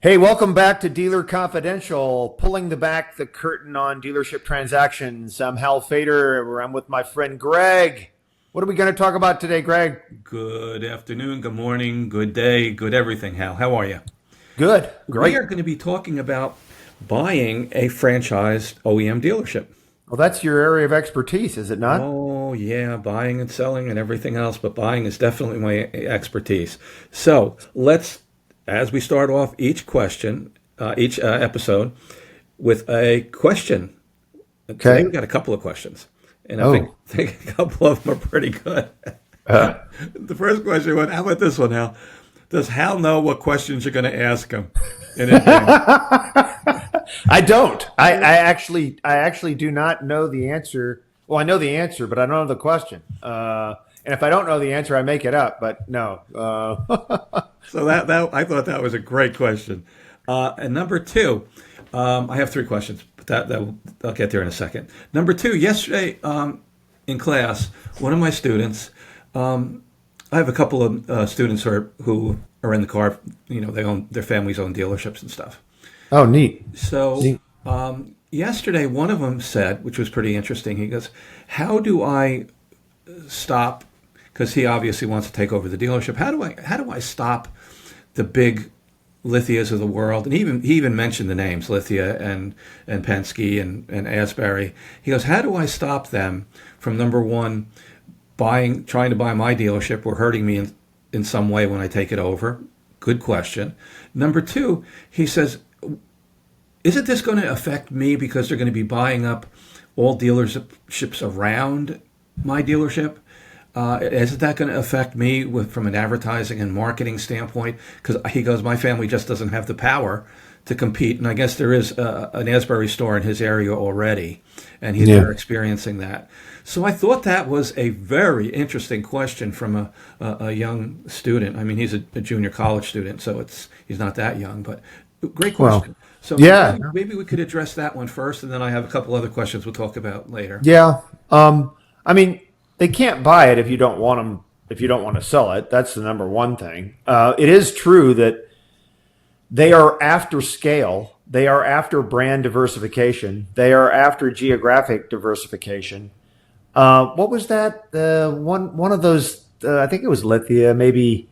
Hey, welcome back to Dealer Confidential, pulling back the curtain on dealership transactions. I'm Hal Fader. I'm with my friend Greg. What are we going to talk about today, Greg? Good afternoon, good morning, good day, good everything, Hal. How are you? Good, We are great. going to be talking about buying a franchised OEM dealership. Well, that's your area of expertise, is it not? Oh, yeah, buying and selling and everything else, but buying is definitely my expertise. So as we start off each episode with a question. Today we Okay. got a couple of questions, and I think, Oh, think a couple of them are pretty good. uh, The first question was, how about this one, Hal? Does Hal know what questions you're going to ask him in advance? I don't. I actually do not know the answer. Well, I know the answer, but I don't know the question. And if I don't know the answer, I make it up. But no. So that I thought that was a great question. And number two, I have three questions, but that I'll get there in a second. Number two, yesterday in class, one of my students, I have a couple of students who are in the car. You know, they own their families own dealerships and stuff. Oh, neat. So Neat. yesterday, one of them said, which was pretty interesting. He goes, "How do I stop?" Because he obviously wants to take over the dealership. How do I stop the big Lithias of the world? And he even mentioned the names Lithia and Penske and Asbury. He goes, "How do I stop them from number one trying to buy my dealership or hurting me in some way when I take it over?" Good question. Number two, he says, isn't this going to affect me because they're going to be buying up all dealerships around my dealership? Isn't that going to affect me from an advertising and marketing standpoint? Because he goes, my family just doesn't have the power to compete, and I guess there is an Asbury store in his area already, and Yeah. they're experiencing that. So I thought that was a very interesting question from a young student. I mean, he's a junior college student, so he's not that young, but great Well, question. So yeah. maybe we could address that one first, and then I have a couple other questions we'll talk about later. Yeah. I mean, they can't buy it if you don't want them, if you don't want to sell it. That's the number one thing. It is true that they are after scale. They are after brand diversification. They are after geographic diversification. What was that? One of those. I think it was Lithia. Maybe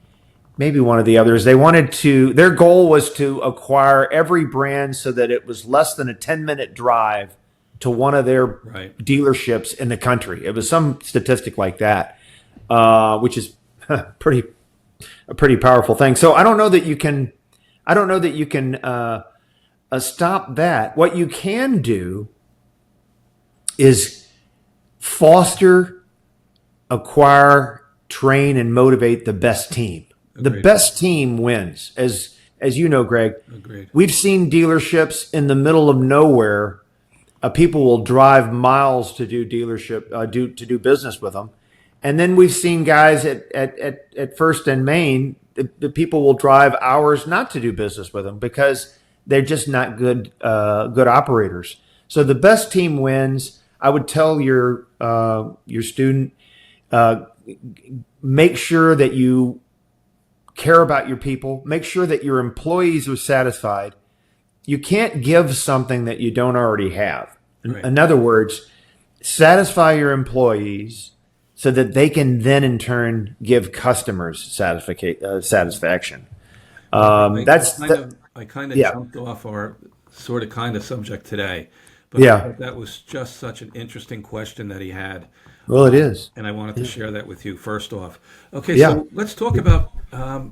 one of the others. They wanted to. Their goal was to acquire every brand so that it was less than a 10-minute drive to one of their Right. dealerships in the country. It was some statistic like that, which is pretty a pretty powerful thing. So I don't know that you can. I don't know that you can stop that. What you can do is foster, acquire, train, and motivate the best team. The Agreed. best team wins. As you know, Greg, Agreed. we've seen dealerships in the middle of nowhere. People will drive miles to do dealership, to do business with them, and then we've seen guys at First and Main. The people will drive hours not to do business with them because they're just not good operators. So the best team wins. I would tell your student, uh, make sure that you care about your people. Make sure that your employees are satisfied. You can't give something that you don't already have. Right. In other words, satisfy your employees so that they can then in turn give customers satisfaction. That's that. I kind of Yeah, jumped off our sort of kind of subject today, but I yeah. thought that was just such an interesting question that he had, Well, it is. and I wanted to Yeah, share that with you first off. Okay, yeah. so let's talk about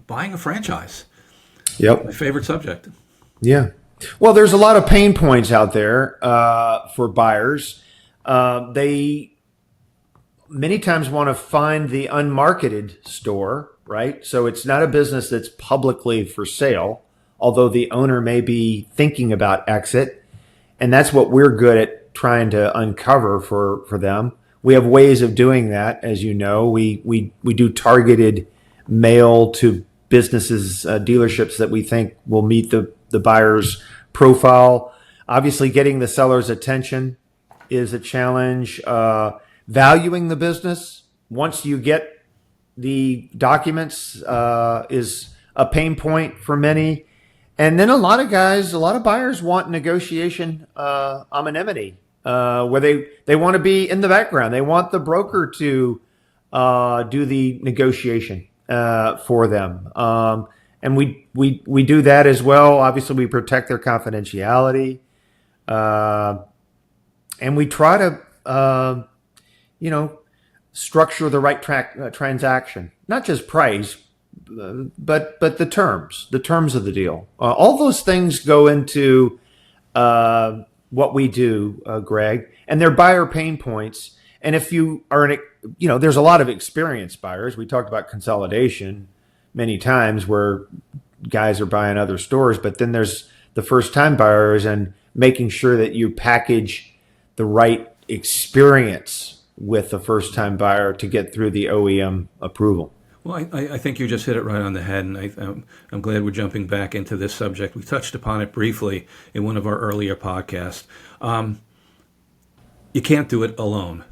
buying a franchise. My Yep. favorite subject. Yeah. Well, there's a lot of pain points out there for buyers. They many times want to find the unmarketed store, right? So it's not a business that's publicly for sale, although the owner may be thinking about exit. And that's what we're good at trying to uncover for them. We have ways of doing that, as you know. We do targeted mail to businesses, dealerships that we think will meet the buyer's profile. Obviously, getting the seller's attention is a challenge. Valuing the business once you get the documents is a pain point for many. And then a lot of guys, a lot of buyers want negotiation anonymity, where they want to be in the background. They want the broker to do the negotiation for them. And we do that as well. Obviously, we protect their confidentiality. And we try to, structure the right transaction, not just price, but the terms of the deal. All those things go into what we do, Greg, and they're buyer pain points. And if you are there's a lot of experienced buyers. We talked about consolidation many times where guys are buying other stores, but then there's the first time buyers and making sure that you package the right experience with the first time buyer to get through the OEM approval. Well, I think you just hit it right on the head, and I'm glad we're jumping back into this subject. We touched upon it briefly in one of our earlier podcasts. You can't do it alone.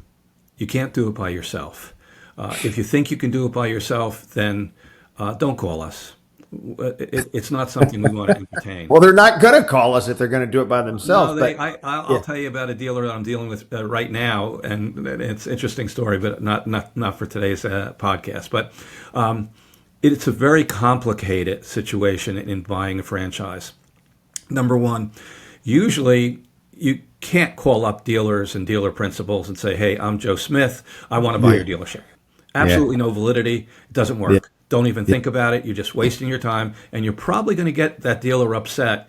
You can't do it by yourself. If you think you can do it by yourself, then don't call us. It's not something we want to entertain. Well, they're not going to call us if they're going to do it by themselves. No, I'll tell you about a dealer that I'm dealing with right now, and it's an interesting story, but not for today's podcast. But it's a very complicated situation in buying a franchise. Number one, usually you can't call up dealers and dealer principals and say, "Hey, I'm Joe Smith. I want to buy your dealership." Absolutely no validity. It doesn't work. Yeah. Don't even think about it. You're just wasting your time, and you're probably going to get that dealer upset,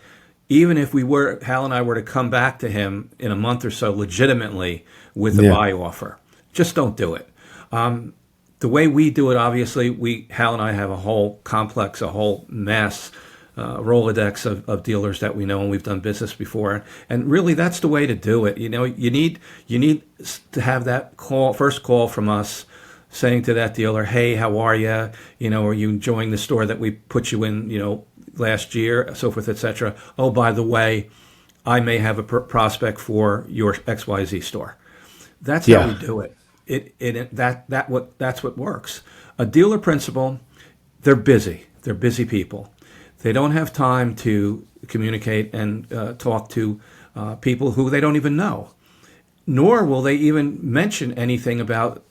even if Hal and I were to come back to him in a month or so legitimately with a buy offer. Just don't do it. The way we do it, obviously, Hal and I have a whole complex, a whole mass Rolodex of dealers that we know and we've done business before, and really that's the way to do it. You need to have that first call from us, saying to that dealer, "Hey, how are you? Are you enjoying the store that we put you in, last year, so forth, etc. Oh, by the way, I may have a prospect for your XYZ store." That's how we do it. That's what works. A dealer principal, they're busy. They're busy people. They don't have time to communicate and talk to people who they don't even know, nor will they even mention anything about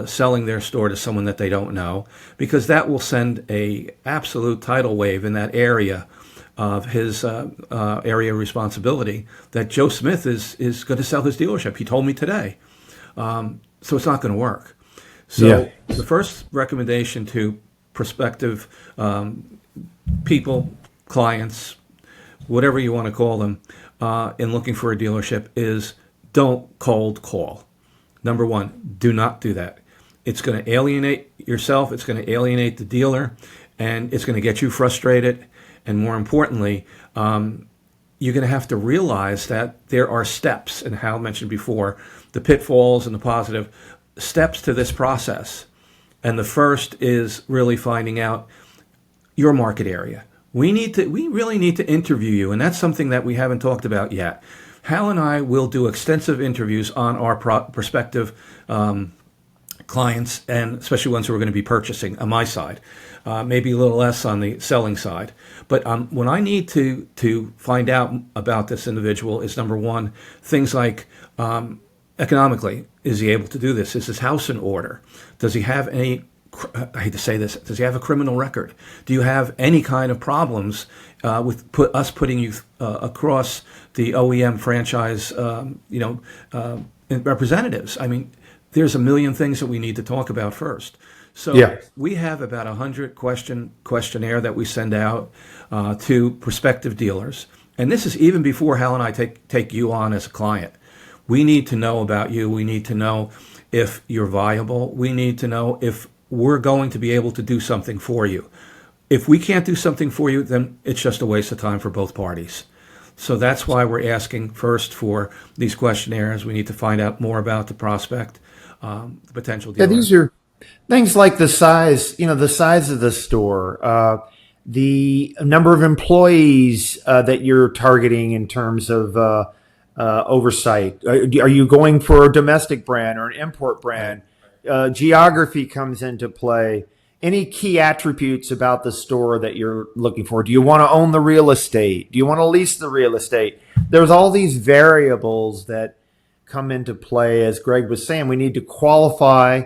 selling their store to someone that they don't know, because that will send a absolute tidal wave in that area of his area of responsibility that Joe Smith is going to sell his dealership. He told me today. So it's not going to work. So the first recommendation to prospective people, clients, whatever you want to call them, in looking for a dealership is don't cold call. Number one, do not do that. It's going to alienate yourself. It's going to alienate the dealer, and it's going to get you frustrated. And more importantly, you're going to have to realize that there are steps, and Hal mentioned before, the pitfalls and the positive steps to this process. And the first is really finding out your market area. We really need to interview you, and that's something that we haven't talked about yet. Hal and I will do extensive interviews on our prospective clients, and especially ones who are going to be purchasing on my side, maybe a little less on the selling side. But when I need to find out about this individual is, number one, things like economically, is he able to do this? Is his house in order? Does he have any, I hate to say this, does he have a criminal record? Do you have any kind of problems with us putting you across the OEM franchise, representatives? I mean, there's a million things that we need to talk about first. So we have about 100 questionnaire that we send out to prospective dealers. And this is even before Hal and I take you on as a client. We need to know about you. We need to know if you're viable. We need to know if we're going to be able to do something for you. If we can't do something for you, then it's just a waste of time for both parties. So that's why we're asking first for these questionnaires. We need to find out more about the prospect, the potential dealer. Yeah, these are things like the size of the store, the number of employees that you're targeting in terms of oversight. Are you going for a domestic brand or an import brand? Geography comes into play. any key attributes about the store that you're looking for. Do you want to own the real estate? Do you want to lease the real estate? There's all these variables that come into play. As Greg was saying, we need to qualify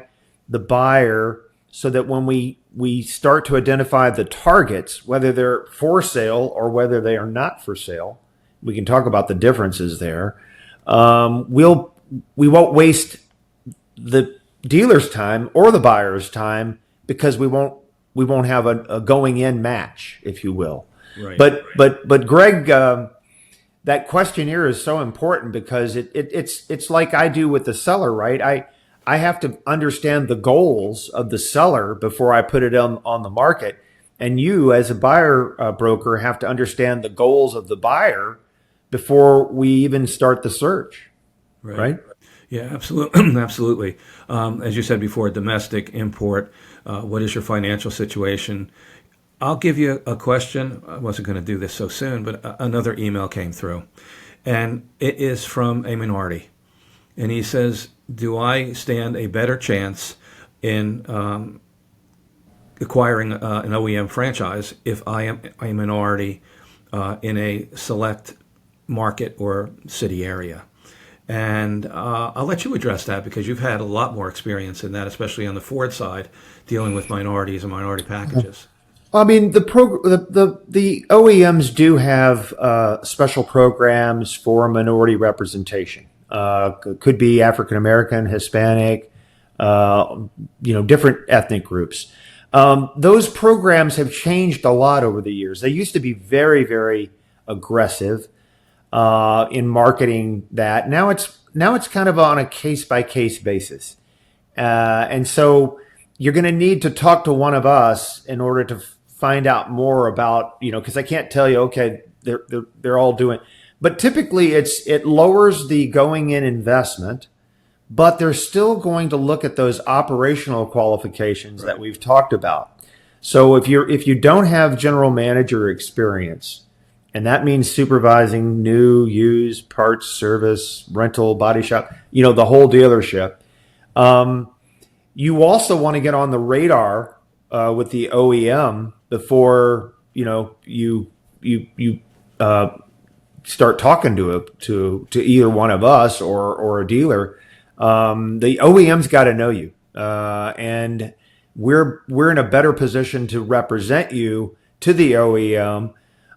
the buyer so that when we start to identify the targets, whether they're for sale or whether they are not for sale, we can talk about the differences there. We won't waste the dealer's time or the buyer's time because we won't have a going in match, if you will. Right. But Greg, that questionnaire is so important because it's like I do with the seller, right? I have to understand the goals of the seller before I put it on the market. And you, as a buyer broker, have to understand the goals of the buyer before we even start the search, right? Yeah, absolutely. Absolutely. As you said before, domestic, import, what is your financial situation? I'll give you a question. I wasn't going to do this so soon, but another email came through. And it is from a minority. And he says, do I stand a better chance in acquiring an OEM franchise if I am a minority in a select market or city area? And I'll let you address that because you've had a lot more experience in that, especially on the Ford side, dealing with minorities and minority packages. I mean, the OEMs do have special programs for minority representation. Could be African American, Hispanic, different ethnic groups. Those programs have changed a lot over the years. They used to be very, very aggressive in marketing that. Now it's kind of on a case by case basis, and so you're going to need to talk to one of us in order to find out more about, because I can't tell you, okay, they're all doing, but typically it lowers the going in investment, but they're still going to look at those operational qualifications that we've talked about. So if you don't have general manager experience, and that means supervising new, used, parts, service, rental, body shop, the whole dealership, you also want to get on the radar with the OEM before you start talking to either one of us or a dealer. The OEM's got to know you, and we're in a better position to represent you to the OEM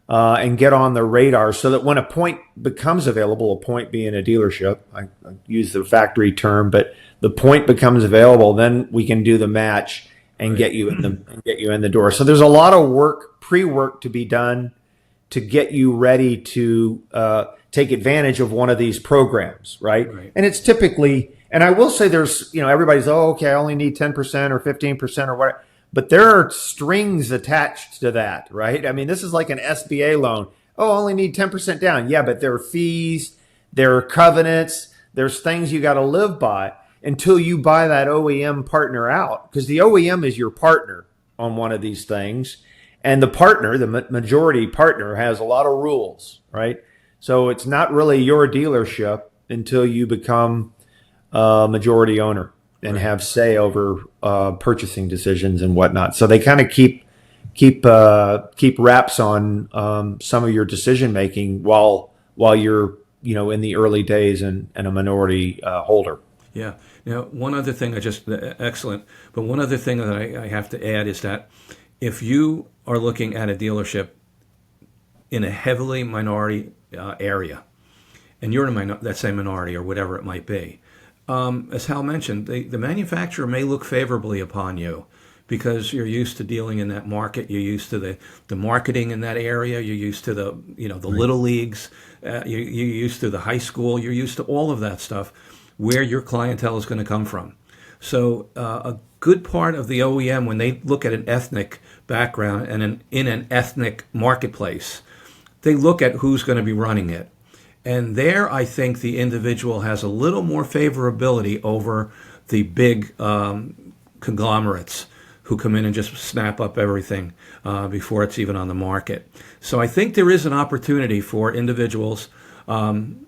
and get on the radar so that when a point becomes available, a point being a dealership, I use the factory term, but the point becomes available, then we can do the match and get you in the door. So there's a lot of pre-work to be done to get you ready to take advantage of one of these programs, right? And it's typically, and I will say there's, everybody's, okay, I only need 10% or 15% or whatever, but there are strings attached to that, right? I mean, this is like an SBA loan. Oh, I only need 10% down. Yeah, but there are fees, there are covenants, there's things you got to live by until you buy that OEM partner out, because the OEM is your partner on one of these things. And the partner, the majority partner, has a lot of rules, right? So it's not really your dealership until you become a majority owner and have say over purchasing decisions and whatnot. So they kind of keep wraps on some of your decision making while you're in the early days and a minority holder. Yeah. Now, one other thing excellent. But one other thing that I have to add is that if you are looking at a dealership in a heavily minority area, and you're in that same minority or whatever it might be, as Hal mentioned, the manufacturer may look favorably upon you because you're used to dealing in that market. You're used to the marketing in that area. You're used to the little leagues. You're used to the high school. You're used to all of that stuff where your clientele is going to come from. So a good part of the OEM, when they look at an ethnic background and in an ethnic marketplace, they look at who's going to be running it. And there, I think the individual has a little more favorability over the big conglomerates who come in and just snap up everything before it's even on the market. So I think there is an opportunity for individuals in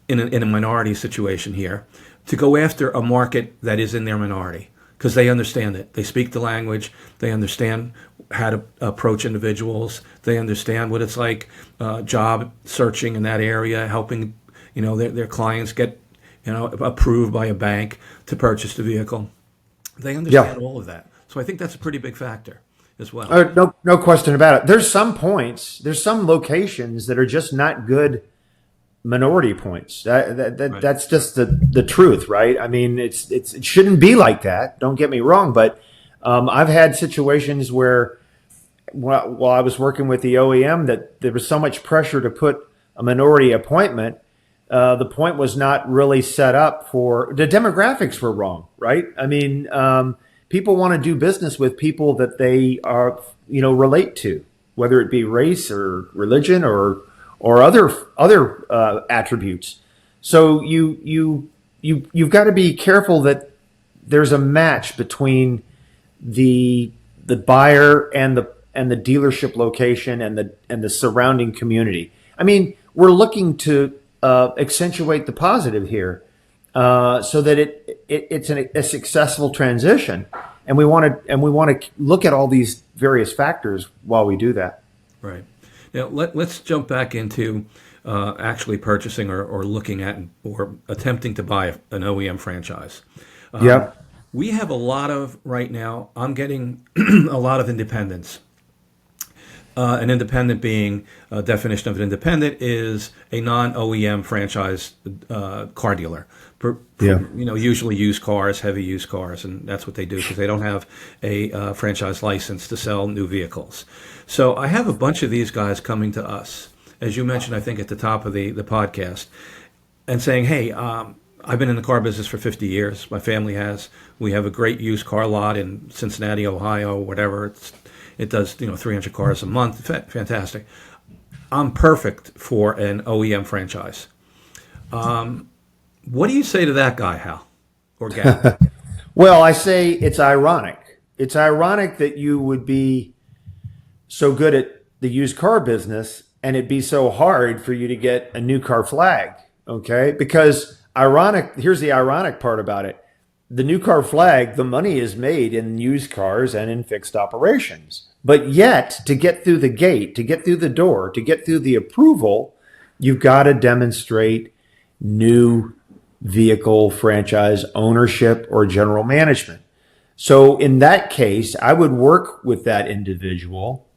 a minority situation here to go after a market that is in their minority. because they understand it. They speak the language. They understand how to approach individuals. They understand what it's like job searching in that area, helping their clients get approved by a bank to purchase the vehicle. They understand all of that. So I think that's a pretty big factor as well. No question about it. There's some locations that are just not good minority points. Right. That's just the truth, right? I mean, it shouldn't be like that. Don't get me wrong, but I've had situations where while I was working with the OEM that there was so much pressure to put a minority appointment. The point was not really set up for the demographics were wrong, right? I mean, people want to do business with people that they are, relate to, whether it be race or religion or other attributes. So you've got to be careful that there's a match between the buyer and the dealership location and the surrounding community. I mean, we're looking to accentuate the positive here, so that it's a successful transition, and we want to look at all these various factors while we do that. Right. Now let's jump back into actually purchasing or looking at or attempting to buy an OEM franchise. We have a lot of right now. I'm getting a lot of independents. An independent being, definition of an independent is a non-OEM franchise car dealer. Usually used cars, heavy used cars, and that's what they do because they don't have a franchise license to sell new vehicles. So I have a bunch of these guys coming to us, as you mentioned, I think at the top of the podcast, and saying, hey, I've been in the car business for 50 years. My family has. We have a great used car lot in Cincinnati, Ohio, whatever. It does, 300 cars a month. Fantastic. I'm perfect for an OEM franchise. What do you say to that guy, Hal? Or gal? Well, I say it's ironic. It's ironic that you would be so good at the used car business and it'd be so hard for you to get a new car flag, okay? Because here's the ironic part about it. The new car flag, the money is made in used cars and in fixed operations. But yet, to get through the gate, to get through the door, to get through the approval, you've got to demonstrate new vehicle franchise ownership or general management. So in that case, I would work with that individual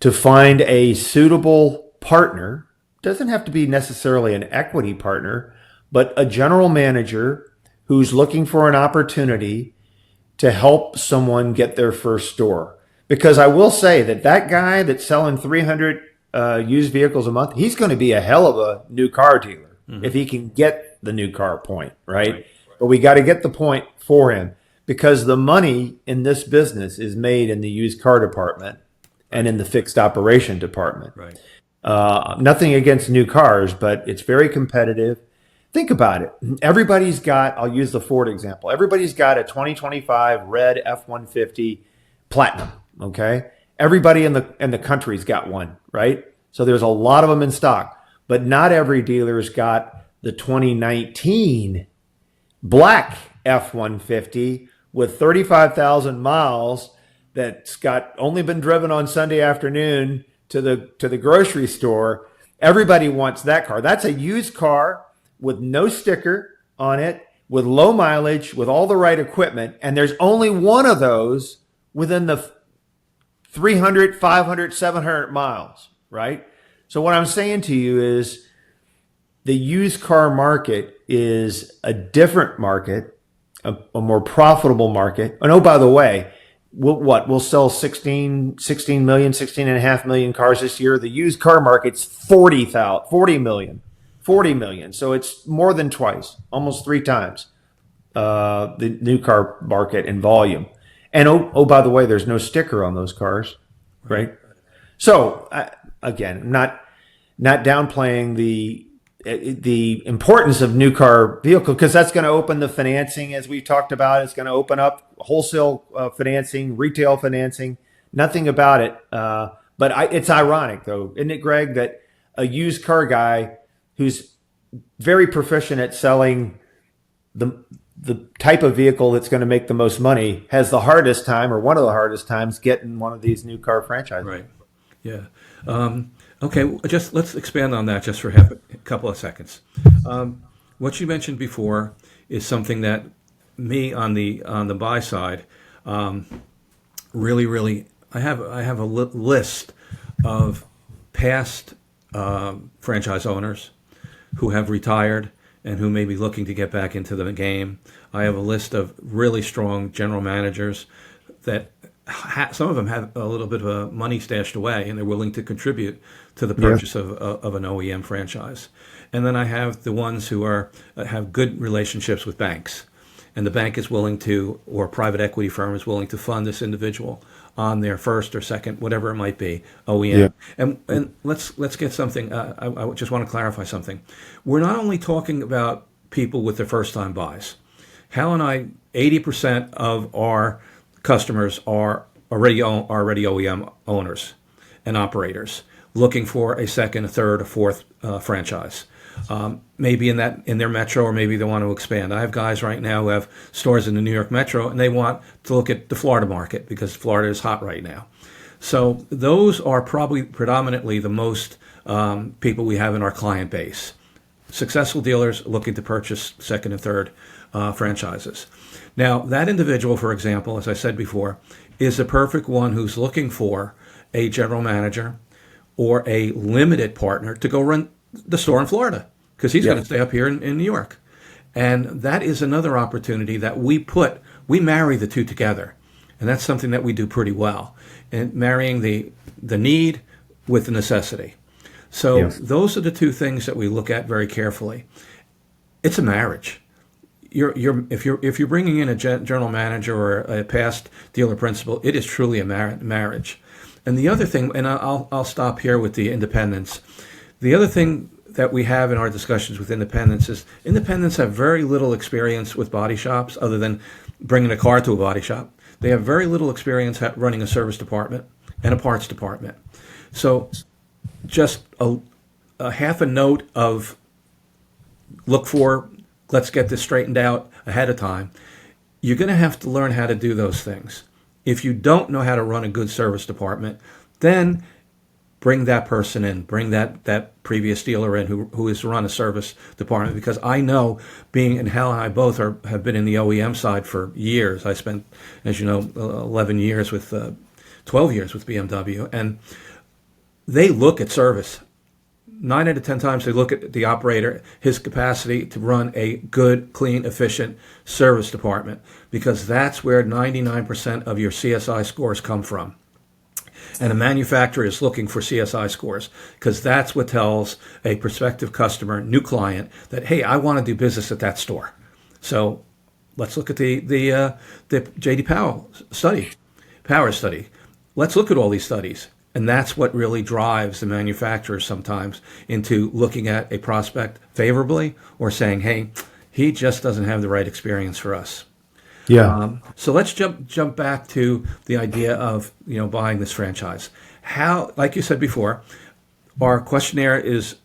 to find a suitable partner. Doesn't have to be necessarily an equity partner, but a general manager who's looking for an opportunity to help someone get their first store. Because I will say that guy that's selling 300 used vehicles a month, he's going to be a hell of a new car dealer if he can get the new car point, right? But we got to get the point for him because the money in this business is made in the used car department and in the fixed operation department. Right. Nothing against new cars, but it's very competitive. Think about it. Everybody's got, I'll use the Ford example. Everybody's got a 2025 red F-150 Platinum. Okay. Everybody in the country's got one, right? So there's a lot of them in stock, but not every dealer's got the 2019 black F-150 with 35,000 miles that's got only been driven on Sunday afternoon to the grocery store. Everybody wants that car. That's a used car with no sticker on it, with low mileage, with all the right equipment, and there's only one of those within the 300, 500, 700 miles, right? So what I'm saying to you is the used car market is a different market, a more profitable market. And oh, by the way, we'll sell 16 and a half million cars this year. The used car market's 40 million. So it's more than twice, almost 3 times the new car market in volume. And oh, by the way, there's no sticker on those cars, right? So again, not downplaying the importance of new car vehicle because that's going to open the financing as we've talked about. It's going to open up wholesale financing, retail financing. Nothing about it, but it's ironic though, isn't it, Greg, that a used car guy who's very proficient at selling the type of vehicle that's going to make the most money has the hardest time, or one of the hardest times, getting one of these new car franchises. Right. Yeah. Okay. Just let's expand on that just for a couple of seconds. What you mentioned before is something that me on the buy side, really, I have a list of past franchise owners who have retired and who may be looking to get back into the game. I have a list of really strong general managers that some of them have a little bit of money stashed away, and they're willing to contribute to the purchase of an OEM franchise. And then I have the ones who have good relationships with banks, and the bank is willing to, or a private equity firm is willing to fund this individual on their first or second, whatever it might be, OEM. Yeah. And let's get something. I just want to clarify something. We're not only talking about people with their first time buys. Hal and I, 80% of our customers are already OEM owners and operators looking for a second, a third, a fourth franchise. Maybe in their metro, or maybe they want to expand. I have guys right now who have stores in the New York metro, and they want to look at the Florida market because Florida is hot right now. So those are probably predominantly the most people we have in our client base. Successful dealers looking to purchase second and third franchises. Now, that individual, for example, as I said before, is the perfect one who's looking for a general manager or a limited partner to go run the store in Florida, because he's going to stay up here in New York. And that is another opportunity that we marry the two together. And that's something that we do pretty well, and marrying the need with the necessity. So those are the two things that we look at very carefully. It's a marriage. If you're bringing in a general manager or a past dealer principal, it is truly a marriage. And the other thing, and I'll stop here with the independents. The other thing that we have in our discussions with independents is independents have very little experience with body shops other than bringing a car to a body shop. They have very little experience running a service department and a parts department. So just a half a note of let's get this straightened out ahead of time. You're going to have to learn how to do those things. If you don't know how to run a good service department, then bring that person in, bring that previous dealer in who has run a service department, because I know, and Hal and I both have been in the OEM side for years. I spent, as you know, 12 years with BMW, and they look at service. 9 out of 10 times they look at the operator, his capacity to run a good, clean, efficient service department, because that's where 99% of your CSI scores come from. And a manufacturer is looking for CSI scores because that's what tells a prospective customer, new client, that, hey, I want to do business at that store. So let's look at the J.D. Power study. Let's look at all these studies. And that's what really drives the manufacturers sometimes into looking at a prospect favorably or saying, hey, he just doesn't have the right experience for us. Yeah. So let's jump back to the idea of buying this franchise. How, like you said before, our questionnaire is,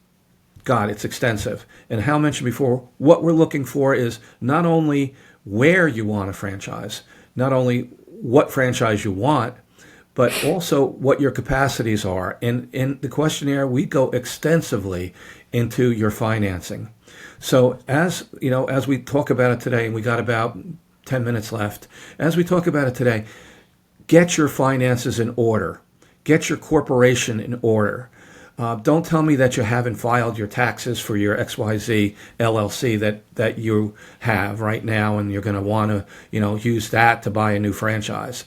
it's extensive. And Hal mentioned before, what we're looking for is not only where you want a franchise, not only what franchise you want, but also what your capacities are. And in the questionnaire, we go extensively into your financing. So as we talk about it today, and we got about 10 minutes left. As we talk about it today, get your finances in order. Get your corporation in order. Don't tell me that you haven't filed your taxes for your XYZ LLC that you have right now, and you're going to want to use that to buy a new franchise.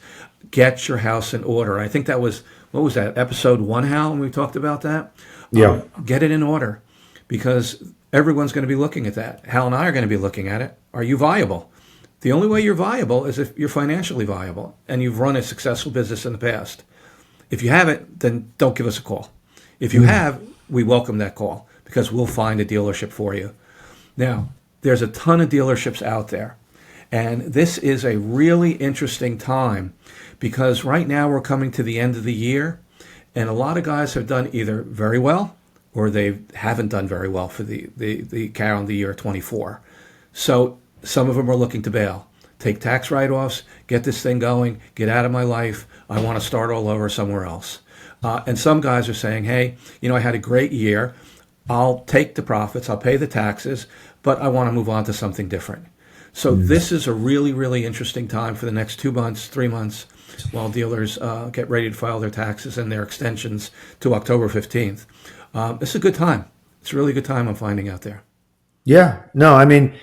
Get your house in order. I think that was, what was that, episode 1, Hal, when we talked about that? Yeah. Get it in order, because everyone's going to be looking at that. Hal and I are going to be looking at it. Are you viable? The only way you're viable is if you're financially viable and you've run a successful business in the past. If you haven't, then don't give us a call. If you have, we welcome that call, because we'll find a dealership for you. Now, there's a ton of dealerships out there, and this is a really interesting time, because right now we're coming to the end of the year, and a lot of guys have done either very well or they haven't done very well for the calendar year 24. So some of them are looking to bail, take tax write-offs, get this thing going, get out of my life. I want to start all over somewhere else. And some guys are saying, hey, I had a great year. I'll take the profits, I'll pay the taxes, but I want to move on to something different. So this is a really, really interesting time for the next 2 months, 3 months, while dealers get ready to file their taxes and their extensions to October 15th. It's a good time. It's a really good time, I'm finding out there. Yeah. No, I mean,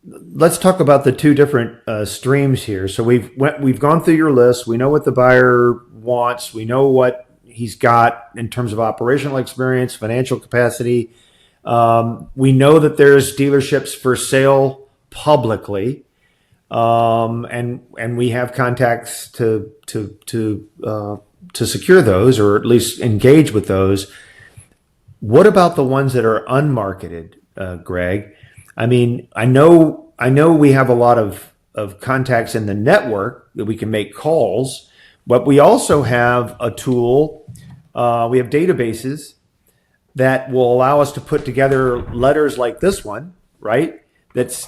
let's talk about the two different streams here. So we've gone through your list. We know what the buyer wants. We know what he's got in terms of operational experience, financial capacity. We know that there's dealerships for sale publicly, and we have contacts to secure those, or at least engage with those. What about the ones that are unmarketed, Greg? I mean, I know we have a lot of contacts in the network that we can make calls, but we also have a tool. We have databases that will allow us to put together letters like this one, right? That's,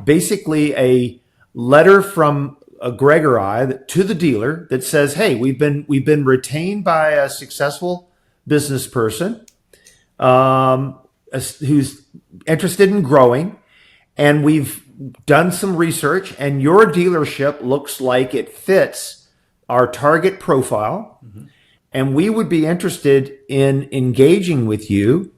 basically a letter from a Greg or I to the dealer that says, hey, we've been retained by a successful business person who's interested in growing, and we've done some research, and your dealership looks like it fits our target profile, and we would be interested in engaging with you.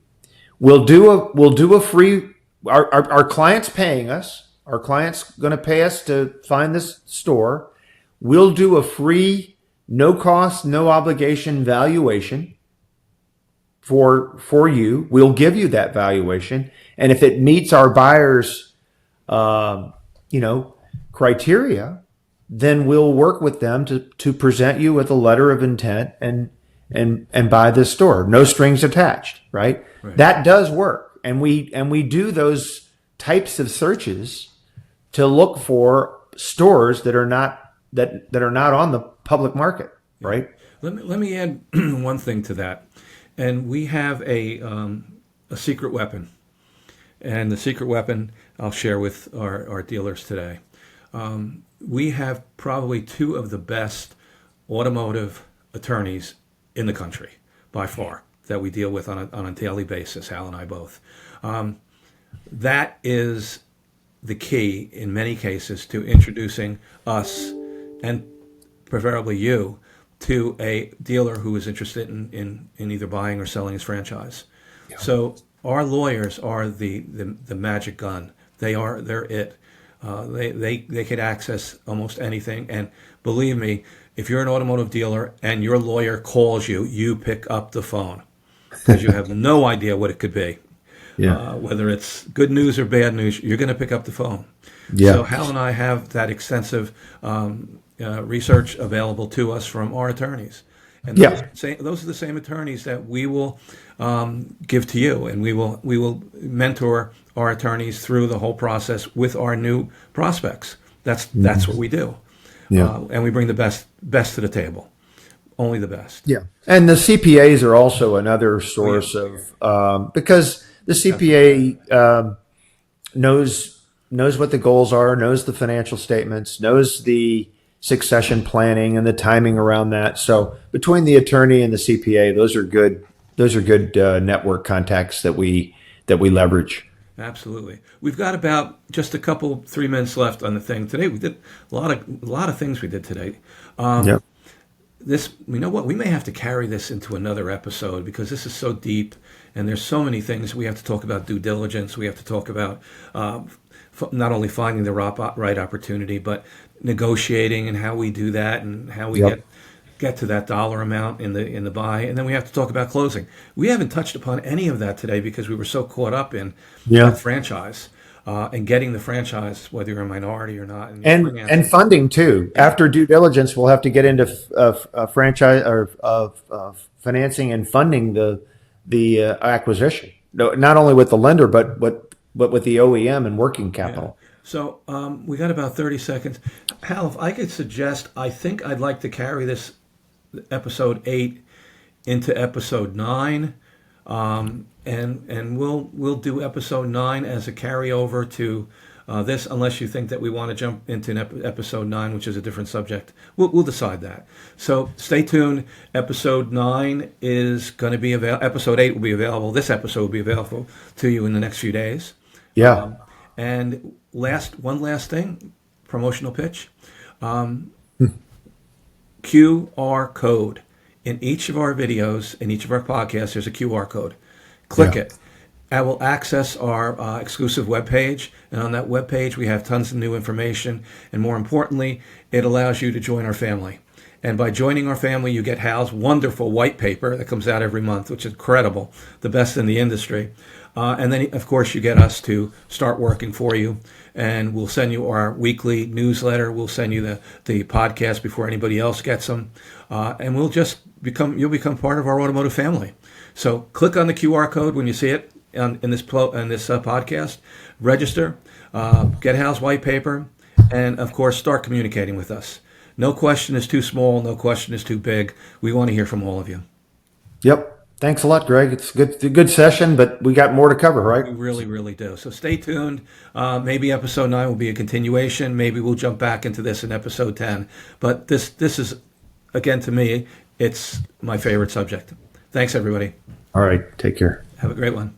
We'll do a free. Our client's paying us. Our client's going to pay us to find this store. We'll do a free, no cost, no obligation valuation for you. We'll give you that valuation, and if it meets our buyer's, criteria, then we'll work with them to present you with a letter of intent and buy this store. No strings attached, right? That does work. And we do those types of searches to look for stores that are not on the public market, right? Let me add one thing to that. And we have a secret weapon. And the secret weapon I'll share with our dealers today. We have probably two of the best automotive attorneys in the country, by far, that we deal with on a daily basis, Hal and I both. That is the key, in many cases, to introducing us, and preferably you, to a dealer who is interested in either buying or selling his franchise. Yeah. So our lawyers are the magic gun. They're it. They could access almost anything. And believe me, if you're an automotive dealer and your lawyer calls you, you pick up the phone, because you have no idea what it could be. Yeah. Whether it's good news or bad news, you're going to pick up the phone. Yeah. So Hal and I have that extensive research available to us from our attorneys. And those are the same attorneys that we will give to you, and we will mentor our attorneys through the whole process with our new prospects. That's what we do. Yeah. And we bring the best to the table. Only the best. Yeah. And the CPAs are also another source of because the CPA knows what the goals are, knows the financial statements, knows the succession planning and the timing around that. So between the attorney and the CPA, those are good network contacts that we leverage. Absolutely. We've got about just 3 minutes left on the thing today. We did a lot of things we did today. This, you know what, we may have to carry this into another episode, because this is so deep and there's so many things. We have to talk about due diligence. We have to talk about not only finding the right opportunity, but negotiating and how we do that, and how we get to that dollar amount in the buy. And then we have to talk about closing. We haven't touched upon any of that today because we were so caught up in that franchise. And getting the franchise, whether you're a minority or not, and funding too. After due diligence, we'll have to get into franchise or financing and funding the acquisition. Not only with the lender, but with the OEM and working capital. Yeah. So we got about 30 seconds. Hal, if I could suggest, I think I'd like to carry this episode 8 into episode 9. And we'll do episode 9 as a carryover to this, unless you think that we want to jump into episode 9, which is a different subject. We'll decide that. So stay tuned. Episode 9 is going to be available. Episode 8 will be available. This episode will be available to you in the next few days. Yeah. And one last thing, promotional pitch. QR code. In each of our videos, in each of our podcasts, there's a QR code. Click it. That will access our exclusive webpage. And on that webpage, we have tons of new information. And more importantly, it allows you to join our family. And by joining our family, you get Hal's wonderful white paper that comes out every month, which is incredible, the best in the industry. And then, of course, you get us to start working for you. And we'll send you our weekly newsletter. We'll send you the podcast before anybody else gets them. And you'll become part of our automotive family. So click on the QR code when you see it in this podcast, register, get Hal's white paper, and of course start communicating with us. No question is too small, no question is too big. We want to hear from all of you. Yep. Thanks a lot, Greg. It's a good session, but we got more to cover, right? We really, really do. So stay tuned. Maybe episode 9 will be a continuation. Maybe we'll jump back into this in episode 10. But this is, again, to me, it's my favorite subject. Thanks, everybody. All right. Take care. Have a great one.